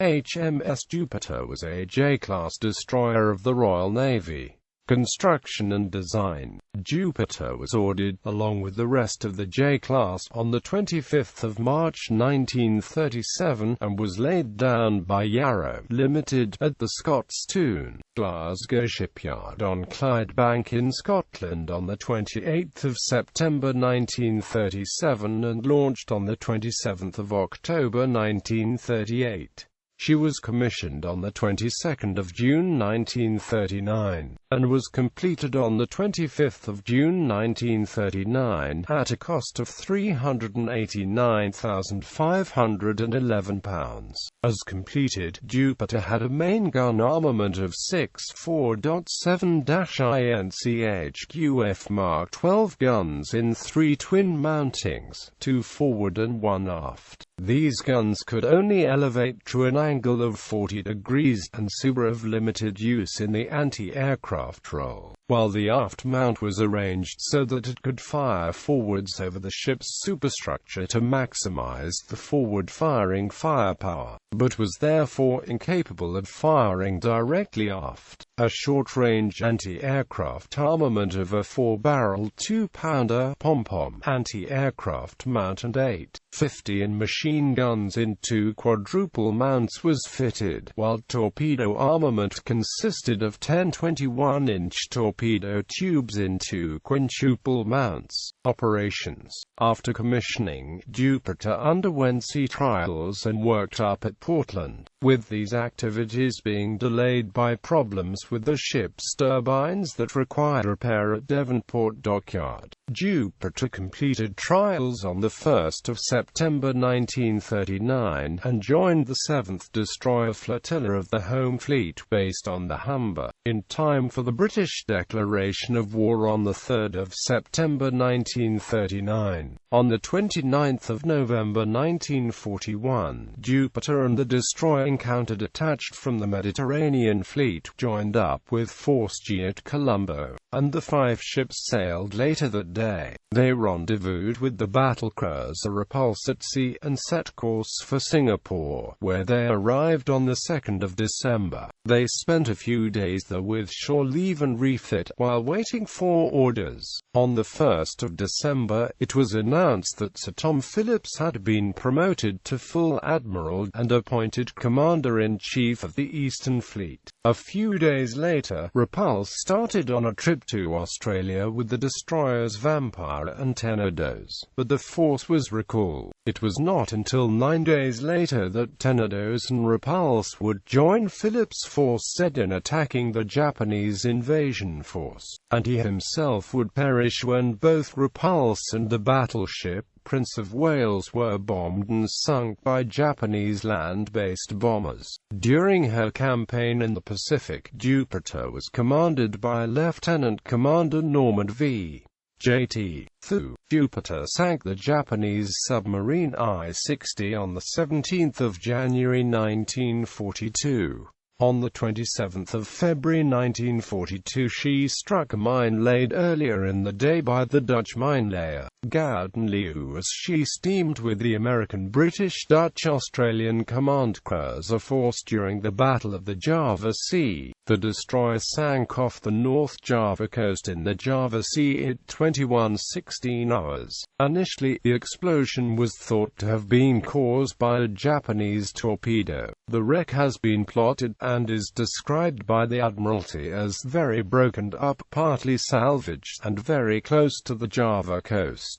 HMS Jupiter was a J-class destroyer of the Royal Navy. Construction and design. Jupiter was ordered, along with the rest of the J-class, on the 25th of March 1937, and was laid down by Ware Limited at the Scots Toon, Glasgow shipyard on Clydebank in Scotland on the 28th of September 1937 and launched on the 27th of October 1938. She was commissioned on the 22nd of June 1939, and was completed on the 25th of June 1939, at a cost of £389,511. As completed, Jupiter had a main gun armament of 6 4.7-INCHQF Mark 12 guns in 3 twin mountings, 2 forward and 1 aft. These guns could only elevate to an angle of 40 degrees, and were of limited use in the anti-aircraft role, while the aft mount was arranged so that it could fire forwards over the ship's superstructure to maximize the forward-firing firepower, but was therefore incapable of firing directly aft. A short-range anti-aircraft armament of a 4-barrel 2-pounder pom-pom anti-aircraft mount and 8.50 in machine guns in 2 quadruple mounts was fitted, while torpedo armament consisted of 10 21-inch torpedo tubes in 2 quintuple mounts. Operations. After commissioning, Jupiter underwent sea trials and worked up at Portland, with these activities being delayed by problems with the ship's turbines that required repair at Devonport Dockyard. Jupiter completed trials on the 1st of September 1939, and joined the 7th Destroyer Flotilla of the Home Fleet, based on the Humber, in time for the British declaration of war on the 3rd of September 1939. On the 29th of November 1941, Jupiter and the destroyer encountered attached from the Mediterranean Fleet, joined up with Force G at Colombo, and the 5 ships sailed later that day. They rendezvoused with the battlecruiser Repulse at sea and set course for Singapore, where they arrived on the 2nd of December. They spent a few days there with shore leave and refit, while waiting for orders. On the 1st of December, it was announced that Sir Tom Phillips had been promoted to full admiral, and appointed Commander-in-Chief of the Eastern Fleet. A few days later, Repulse started on a trip to Australia with the destroyers Vampire and Tenedos, but the force was recalled. It was not until 9 days later that Tenedos and Repulse would join Phillips' force set in attacking the Japanese invasion force, and he himself would perish when both Repulse and the battleship Prince of Wales were bombed and sunk by Japanese land-based bombers. During her campaign in the Pacific, Jupiter was commanded by Lieutenant Commander Norman V. J.T. Thu. Jupiter sank the Japanese submarine I-60 on the 17th of January 1942. On the 27th of February 1942 she struck a mine laid earlier in the day by the Dutch minelayer Gouden Leeuw as she steamed with the American, British, Dutch, Australian command cruiser force during the Battle of the Java Sea. The destroyer sank off the North Java coast in the Java Sea at 21:16 hours. Initially, the explosion was thought to have been caused by a Japanese torpedo. The wreck has been plotted, and is described by the Admiralty as very broken up, partly salvaged, and very close to the Java coast.